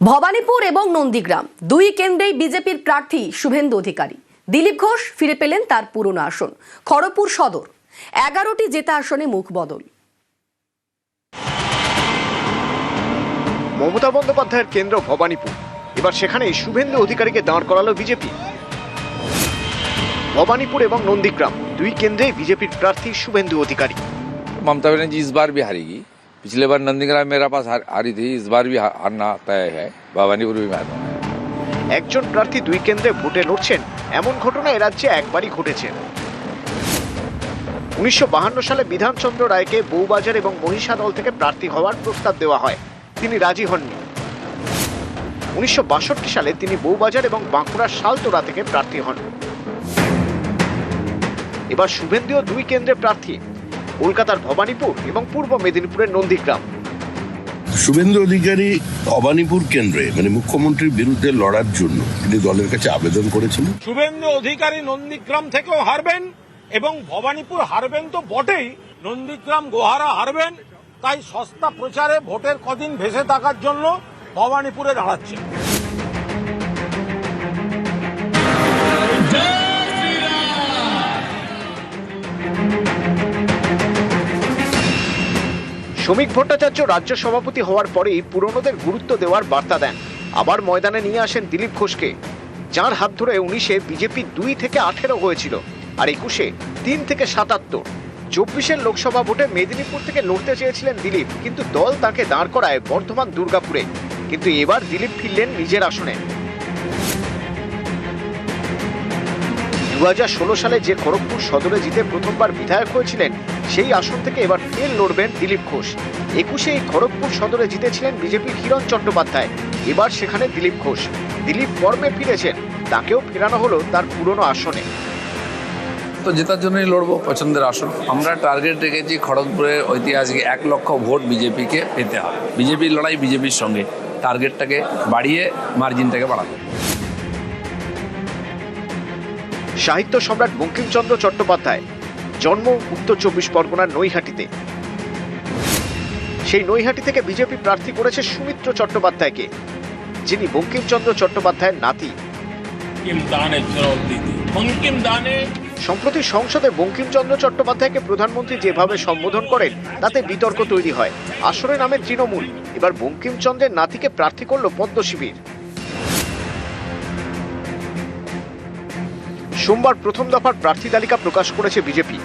ভবানীপুর এবং নন্দীগ্রাম দুই কেন্দ্রেই বিজেপির প্রার্থী শুভেন্দু অধিকারী। দিলীপ ঘোষ ফিরে পেলেন তার পুরনো আসন খড়গপুর সদর। 11টি জেতা আসনে মুখ বদল। মমতা বন্দ্যোপাধ্যায়ের কেন্দ্র ভবানীপুর, এবার সেখানে শুভেন্দু অধিকারীকে দাঁড় করালো বিজেপি। ভবানীপুর এবং নন্দীগ্রাম দুই কেন্দ্রেই বিজেপির প্রার্থী শুভেন্দু অধিকারী। ममता बनर्जी इस बार भी हारेगी। पिछले बार नंदीग्राम मेरा पास हारी थी, इस बार भी हारना तय है। भवानीपुर भी हारना है। একজন প্রার্থী দুই কেন্দ্রে ভোটে লড়ছেন, এমন ঘটনা এ রাজ্যে একবারই ঘটেছে। 1952 সালে বিধানচন্দ্র রায়কে বউবাজার এবং মহিষাদল থেকে প্রার্থী হওয়ার প্রস্তাব দেওয়া হয়, তিনি রাজি হননি। 1962 সালে তিনি বউবাজার এবং বাঁকুড়ার শালতোড়া থেকে প্রার্থী হন। এবার শুভেন্দুও দুই কেন্দ্রে প্রার্থী, কলকাতার ভবানীপুর এবং পূর্ব মেদিনীপুরের নন্দীগ্রাম। শুভেন্দু অধিকারী ভবানীপুর কেন্দ্রে মুখ্যমন্ত্রীর বিরুদ্ধে লড়ার জন্য তিনি দলের কাছে আবেদন করেছিলেন। শুভেন্দু অধিকারী নন্দীগ্রাম থেকেও হারবেন এবং ভবানীপুর হারবেন তো বটেই, নন্দীগ্রাম গোহারা হারবেন। তাই সস্তা প্রচারে ভোটের কদিন ভেসে থাকার জন্য ভবানীপুরে দাঁড়াচ্ছে। শ্রমিক ভট্টাচার্য রাজ্য সভাপতি হওয়ার পরেই পুরনোদের গুরুত্ব দেওয়ার বার্তা দেন। আবার ময়দানে নিয়ে আসেন দিলীপ ঘোষকে, যার হাত ধরে 19-এ বিজেপি 2 থেকে 18 হয়েছিল, আর 21-এ 3 থেকে 77। 24-এর লোকসভা ভোটে মেদিনীপুর থেকে লড়তে চেয়েছিলেন দিলীপ, কিন্তু দল তাকে দাঁড় করায় বর্ধমান দুর্গাপুরে। কিন্তু এবার দিলীপ ফিরলেন নিজের আসনে। 2016 সালে যে খড়গপুর সদরে জিতে প্রথমবার বিধায়ক হয়েছিলেন, সেই আসন থেকে এবার ফের লড়বেন দিলীপ ঘোষ। 21-এ এই খড়গপুর সদরে জিতেছিলেন বিজেপির হিরণ চট্টোপাধ্যায়, এবার সেখানে দিলীপ ঘোষ। দিলীপ ফর্মে ফিরেছেন, তাকেও ফেরানো হলো তার পুরনো আসনে। তো জেতার জন্যই লড়বো, পছন্দের আসন। আমরা টার্গেট রেখেছি খড়গপুরের ঐতিহাসিক 1 লক্ষ ভোট বিজেপিকে পেতে হবে। বিজেপির লড়াই বিজেপির সঙ্গে, টার্গেটটাকে বাড়িয়ে মার্জিনটাকে বাড়াবো। সাহিত্য সম্রাট বঙ্কিমচন্দ্র চট্টোপাধ্যায় জন্ম উত্তর 24 পরগনার নৈহাটিতে। সেই নৈহাটি থেকে বিজেপি প্রার্থী করেছে সুমিত্র চট্টোপাধ্যায়কে, যিনি বঙ্কিমচন্দ্র চট্টোপাধ্যায়ের নাতি। সম্প্রতি সংসদে বঙ্কিমচন্দ্র চট্টোপাধ্যায়কে প্রধানমন্ত্রী যেভাবে সম্বোধন করেন, তাতে বিতর্ক তৈরি হয়। আসরে নামে তৃণমূল, এবার বঙ্কিমচন্দ্রের নাতিকে প্রার্থী করল পদ্ম শিবির। সোমবার প্রথম দফার প্রার্থী তালিকা প্রকাশ করেছে বিজেপি।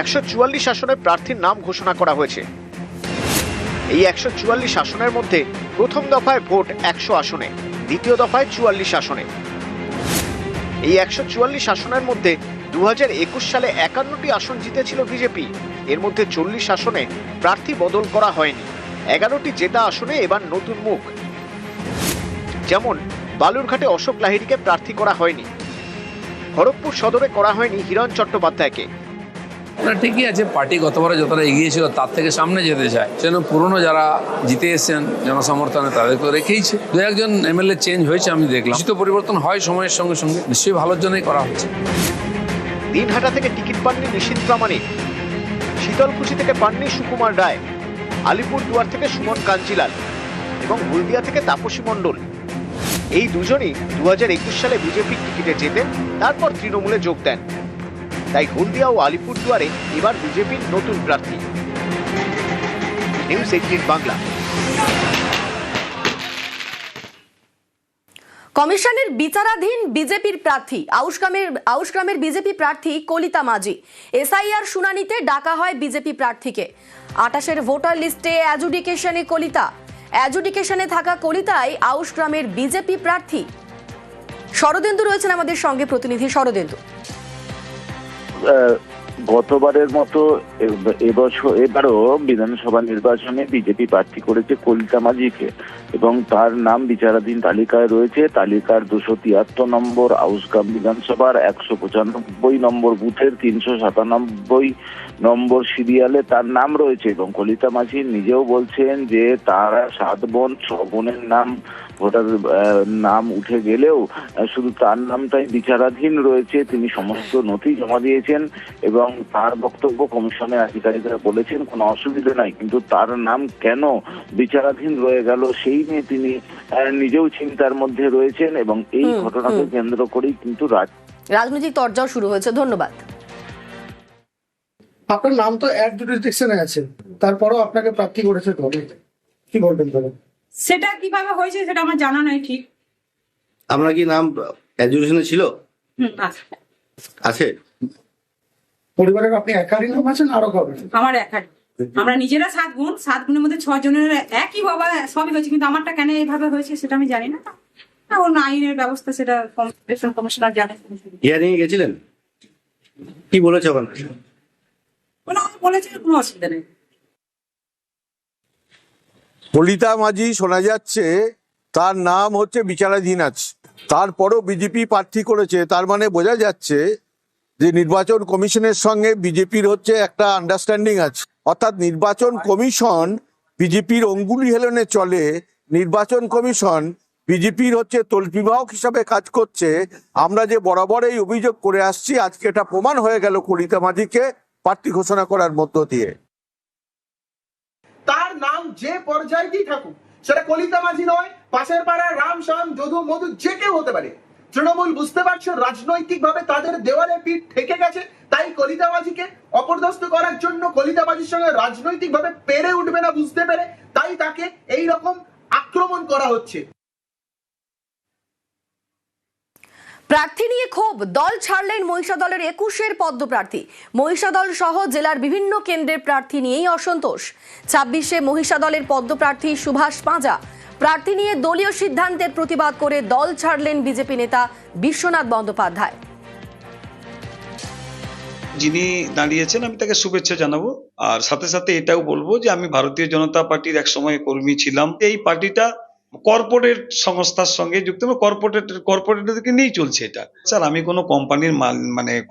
144 আসনে প্রার্থীর নাম ঘোষণা করা হয়েছে। এই 144 আসনের মধ্যে প্রথম দফায় ভোট 100 আসনে, দ্বিতীয় দফায় 44 আসনে। এই 144 আসনের মধ্যে 2021 সালে 51টি আসন জিতেছিল বিজেপি। এর মধ্যে 40 আসনে প্রার্থী বদল করা হয়নি। 11টি জেতা আসনে এবার নতুন মুখ, যেমন বালুরঘাটে অশোক লাহিড়ীকে প্রার্থী করা হয়নি। খড়গপুর সদরে করা হয়নি হিরণ চট্টোপাধ্যায়কে। ঠিকই আছে, পার্টি গতবারে যতটা এগিয়েছিল তার থেকে সামনে যেতে চায়, সেজন্য পুরনো যারা জিতে এসেছেন জনসমর্থনে তাদেরকে রেখেইছে। 2-1জন এমএলএ চেঞ্জ হয়েছে আমি দেখলাম। কিছু পরিবর্তন হয় সময়ের সঙ্গে সঙ্গে, নিশ্চয়ই ভালোর জন্যই করা হচ্ছে। দিনহাটা থেকে টিকিট পাননি নিশীথ প্রামাণিক, শীতলকুচি থেকে পাননি সুকুমার রায়, আলিপুরদুয়ার থেকে সুমন কাঞ্জিলাল এবং হলদিয়া থেকে তাপসী মণ্ডল। এই দুজনই 2021 সালে বিজেপির টিকিটে জেতেন, তারপর তৃণমূলে যোগ দেন। তাই হলদিয়া ও আলিপুরদুয়ারে এবার বিজেপির নতুন প্রার্থী। নিউজ 18 বাংলা। কমিশনের বিচারাধীন বিজেপির প্রার্থী আউশগ্রামের বিজেপি প্রার্থী কলিতা মাঝি। এসআইআর শুনানিতে ডাকা হয় বিজেপি প্রার্থীকে। 28-এর ভোটার লিস্টে অ্যাডজুডিকেশনে থাকা কলিতাই আউশগ্রামের বিজেপি প্রার্থী। শরদেন্দু রয়েছেন আমাদের সঙ্গে, প্রতিনিধি শরদেন্দু। গতবারের মতো এবারও বিধানসভা নির্বাচনে বিজেপি প্রার্থী করেছে কলিতা মাঝিকে এবং তার নাম বিচারাধীন তালিকায় রয়েছে। তালিকার 273 নম্বর আউশগ্রাম বিধানসভার 195 নম্বর বুথের 397 নম্বর সিরিয়ালে তার নাম রয়েছে। এবং কলিতা মাঝি নিজেও বলছেন যে তার 7 বোন 6 বোনের নাম ভোটার নাম উঠে গেলেও শুধু তার নামটাই বিচারাধীন রয়েছে। তিনি সমস্ত নথি জমা দিয়েছেন এবং তার বক্তব্য কমিশনের আধিকারিকরা বলেছেন কোনো অসুবিধা নাই, কিন্তু তার নাম কেন বিচারাধীন রয়ে গেল সেই নিয়ে তিনি নিজেও চিন্তার মধ্যে রয়েছেন এবং এই ঘটনাকে কেন্দ্র করেই কিন্তু রাজনৈতিক তরজাও শুরু হয়েছে। ধন্যবাদ। আপনার নাম তো এক জুরিসডিকশনে আছে, তারপরও আপনাকে প্রার্থী করেছে দল, কি বলবেন বলেন? সেটা কিভাবে হয়েছে সেটা আমার জানা নাই ঠিক। আপনার কি নাম এডুকেশনে ছিল? আছে। আছে। পরিবারের আপনি একারই নাম আছেন আরো কবে? আমার একাই। আমরা নিজেরা 7 বোন, 7 বোনের মধ্যে 6 জনের একই বাবা, সবই হয়েছে, কিন্তু আমারটা কেন এইভাবে হয়েছে সেটা আমি জানি না। এখন আইনের ব্যবস্থা সেটা ইলেকশন কমিশনার জানে। হিয়ারিং এ গেছিলেন? কি বলেছে ওখানে? বলেছে কোনো অসুবিধা নেই। কলিতা মাঝি শোনা যাচ্ছে তার নাম হচ্ছে বিচারাধীন আছে, তারপরও বিজেপি প্রার্থী করেছে, তার মানে বোঝা যাচ্ছে যে নির্বাচন কমিশনের সঙ্গে বিজেপির হচ্ছে একটা আন্ডারস্ট্যান্ডিং আছে, অর্থাৎ নির্বাচন কমিশন বিজেপির অঙ্গুলি হেলনে চলে, নির্বাচন কমিশন বিজেপির হচ্ছে তল্পিবাহক হিসাবে কাজ করছে। আমরা যে বরাবর এই অভিযোগ করে আসছি, আজকে এটা প্রমাণ হয়ে গেল কলিতা মাঝিকে প্রার্থী ঘোষণা করার মধ্য দিয়ে। তার নাম যে পর্যায়েই থাকুক, সেটা কলিতা মাঝি নয়, পাশের পাড়ার রাম শ্যাম যদু মধু যে কেউ হতে পারে। তৃণমূল বুঝতে পারছে রাজনৈতিক ভাবে তাদের দেওয়ালে পিঠ ঠেকে গেছে, তাই কলিতা মাঝিকে অপদস্থ করার জন্য কলিতা মাঝির সঙ্গে রাজনৈতিক ভাবে পেরে উঠবে না বুঝতে পেরে, তাই তাকে এই রকম আক্রমণ করা হচ্ছে। প্রার্থী নিয়ে ক্ষোভ, দল ছাড়লেন মহিষাদলের 21 পদ্মপ্রার্থী। মহিষাদল সহ জেলার বিভিন্ন কেন্দ্রের প্রার্থী নিয়েই অসন্তোষ। 26 মহিষাদলের পদ্মপ্রার্থী সুভাষ পাঁজা। প্রার্থী নিয়ে দলীয় সিদ্ধান্তের প্রতিবাদ করে দল ছাড়লেন বিজেপি নেতা বিশ্বনাথ বন্দ্যোপাধ্যায়। যিনি দাঁড়িয়েছেন আমি তাকে শুভেচ্ছা জানাবো, আর সাথে সাথে এটাও বলবো যে আমি ভারতীয় জনতা পার্টির এক সময় কর্মী ছিলাম। এই পার্টিটা কর্পোরেট সংস্থার সঙ্গে যুক্ত, কর্পোরেটরকে নিয়েই চলছে এটা। স্যার, আমি কোনো কোম্পানির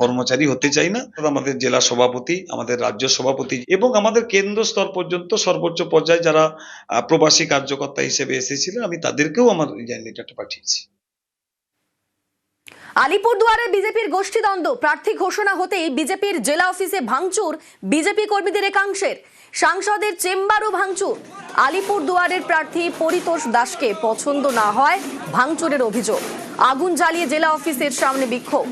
কর্মচারী হতে চাই না। আমাদের জেলা সভাপতি, আমাদের রাজ্য সভাপতি এবং আমাদের কেন্দ্র স্তর পর্যন্ত সর্বোচ্চ পর্যায়ে যারা প্রবাসী কার্যকর্তা হিসেবে এসেছিলেন, আমি তাদেরকেও আমার লেটারটা পাঠিয়েছি। আলিপুরদুয়ারে বিজেপির গোষ্ঠীদ্বন্দ্ব, প্রার্থী ঘোষণা হতেই বিজেপির জেলা অফিসে ভাঙচুর বিজেপি কর্মীদের একাংশের। সাংসদের চেম্বারও ভাঙচুর। আলিপুরদুয়ারের প্রার্থী পরিতোষ দাসকে পছন্দ না হয় ভাঙচুরের অভিযোগ। আগুন জ্বালিয়ে জেলা অফিসের সামনে বিক্ষোভ।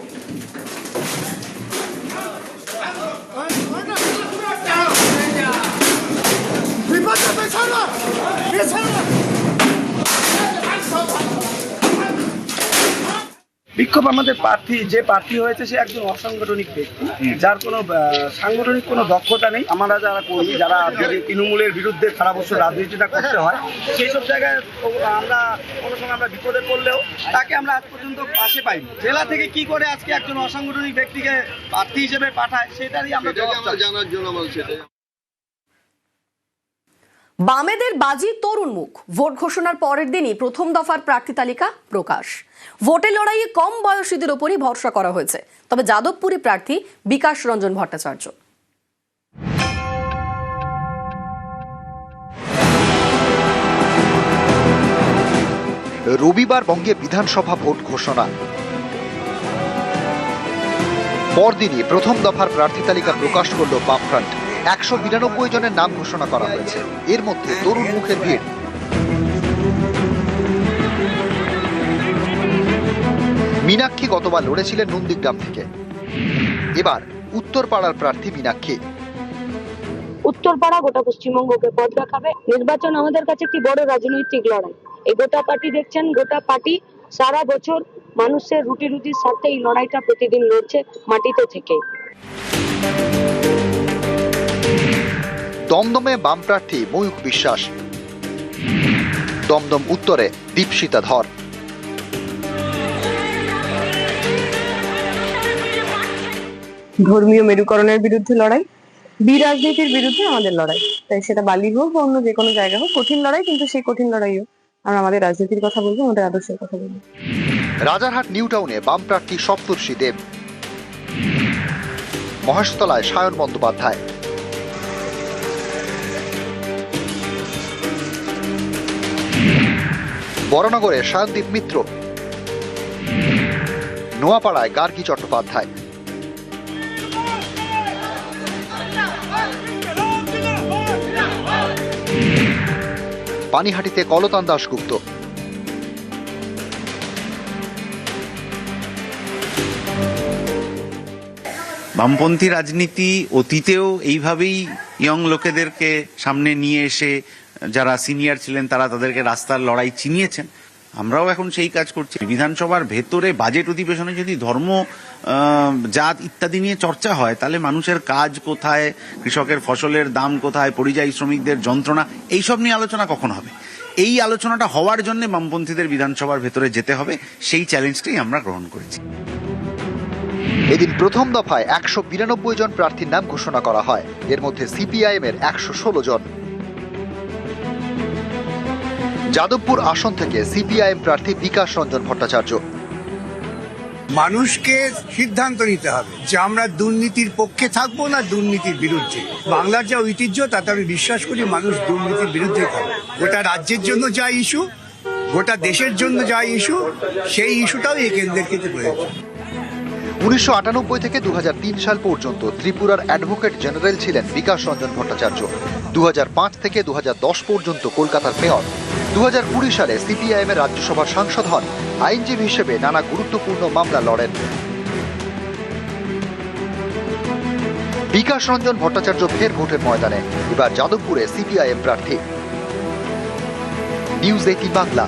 বিক্ষোভ আমাদের যে প্রার্থী হয়েছে সে একজন অসাংগঠনিক ব্যক্তি, যার কোনো সাংগঠনিক কোনো দক্ষতা নেই। আমরা যারা কর্মী, যারা তৃণমূলের বিরুদ্ধে সারা বছর রাজনীতিটা করতে হয়, সেই সব জায়গায় আমরা কোনো সময় আমরা বিপদে পড়লেও তাকে আমরা আজ পর্যন্ত পাশে পাইনি। জেলা থেকে কি করে আজকে একজন অসাংগঠনিক ব্যক্তিকে প্রার্থী হিসেবে পাঠায়, সেটারই আমরা জানার জন্য বলছি। বামেদের বাজি তরুণ মুখ। ভোট ঘোষণার পরের দিনই প্রথম দফার প্রার্থী তালিকা প্রকাশ। ভোটের লড়াইয়ে কম বয়সীদের উপরই ভরসা করা হয়েছে। তবে যাদবপুরে প্রার্থী বিকাশ রঞ্জন ভট্টাচার্য। রবিবার বঙ্গে বিধানসভা ভোট ঘোষণা, পরদিনই প্রথম দফার প্রার্থী তালিকা প্রকাশ করল বামফ্রন্ট। 192 জনের নাম ঘোষণা করা হয়েছে, এর মধ্যে তরুণ মুখের ভিড়। মীনাক্ষী গতবার লড়েছিলেন নন্দীগ্রাম থেকে, এবার উত্তরপাড়ার প্রার্থী মীনাক্ষী। উত্তরপাড়া গোটা পশ্চিমবঙ্গকে পথ দেখাবে। নির্বাচন আমাদের কাছে একটি বড় রাজনৈতিক লড়াই। এই গোটা পার্টি দেখছেন, গোটা পার্টি সারা বছর মানুষের রুটির সাথে এই লড়াইটা প্রতিদিন লড়ছে মাটিতে থেকে। দমদমে বাম প্রার্থী ময়ূখ বিশ্বাস, দমদম উত্তরে দীপশিতা ধর। ধর্মীয় মেরুকরণের বিরুদ্ধে লড়াই, বিরাজনীতির বিরুদ্ধে আমাদের লড়াই। তাই সেটা বালি হোক বা অন্য যে কোনো জায়গা হোক, কঠিন লড়াই, কিন্তু সেই কঠিন লড়াইও আমরা আমাদের রাজনীতির কথা বলবো, আমাদের আদর্শের কথা বলবো। রাজারহাট নিউ টাউনে বাম প্রার্থী সপ্তর্ষি দেব, মহেশতলায় সায়ন বন্দ্যোপাধ্যায়, বড়নগরে সায়নদীপ মিত্র, নোয়াপাড়ায় গার্গী চট্টোপাধ্যায়। পানিহাটিতে কলতান দাশগুপ্ত। বামপন্থী রাজনীতি অতীতেও এইভাবেই ইয়ং লোকেদেরকে সামনে নিয়ে এসে যারা সিনিয়র ছিলেন তারা তাদেরকে রাস্তার লড়াই চিনিয়েছেন। আমরাও এখন সেই কাজ করছি। বিধানসভার ভেতরে বাজেট অধিবেশনে যদি ধর্ম, জাত ইত্যাদি নিয়ে চর্চা হয় তাহলে মানুষের কাজ কোথায়, কৃষকের ফসলের দাম কোথায়, পরিযায়ী শ্রমিকদের যন্ত্রণা, এইসব নিয়ে আলোচনা কখন হবে? এই আলোচনাটা হওয়ার জন্য বামপন্থীদের বিধানসভার ভেতরে যেতে হবে, সেই চ্যালেঞ্জটাই আমরা গ্রহণ করেছি। এদিন প্রথম দফায় 192 জন প্রার্থীর নাম ঘোষণা করা হয়। এর মধ্যে সিপিআইএম এর 116 জন। যাদবপুর আসন থেকে সিপিআইএম প্রার্থী বিকাশ রঞ্জন ভট্টাচার্য। মানুষকে সিদ্ধান্ত নিতে হবে যে আমরা দুর্নীতির পক্ষে থাকবো না দুর্নীতির বিরুদ্ধে। বাংলার যা ঐতিহ্য তাতে আমি বিশ্বাস করি মানুষ দুর্নীতির বিরুদ্ধে থাকবে। গোটা রাজ্যের জন্য যা ইস্যু, গোটা দেশের জন্য যা ইস্যু, সেই ইস্যুটাও এই কেন্দ্রের ক্ষেত্রে প্রয়োজন। 1998 থেকে 2003 সাল পর্যন্ত ত্রিপুরার অ্যাডভোকেট জেনারেল ছিলেন বিকাশ রঞ্জন ভট্টাচার্য। 2005 থেকে 2010 পর্যন্ত কলকাতার মেয়র। 2020 সালে সিপিআইএম এর রাজ্যসভার সাংসদ হন। আইনজীবী হিসেবে নানা গুরুত্বপূর্ণ মামলা লড়েন। বিকাশ রঞ্জন ভট্টাচার্য ফের ভোটের ময়দানে, এবার যাদবপুরে সিপিআইএম প্রার্থী। নিউজ 18 বাংলা।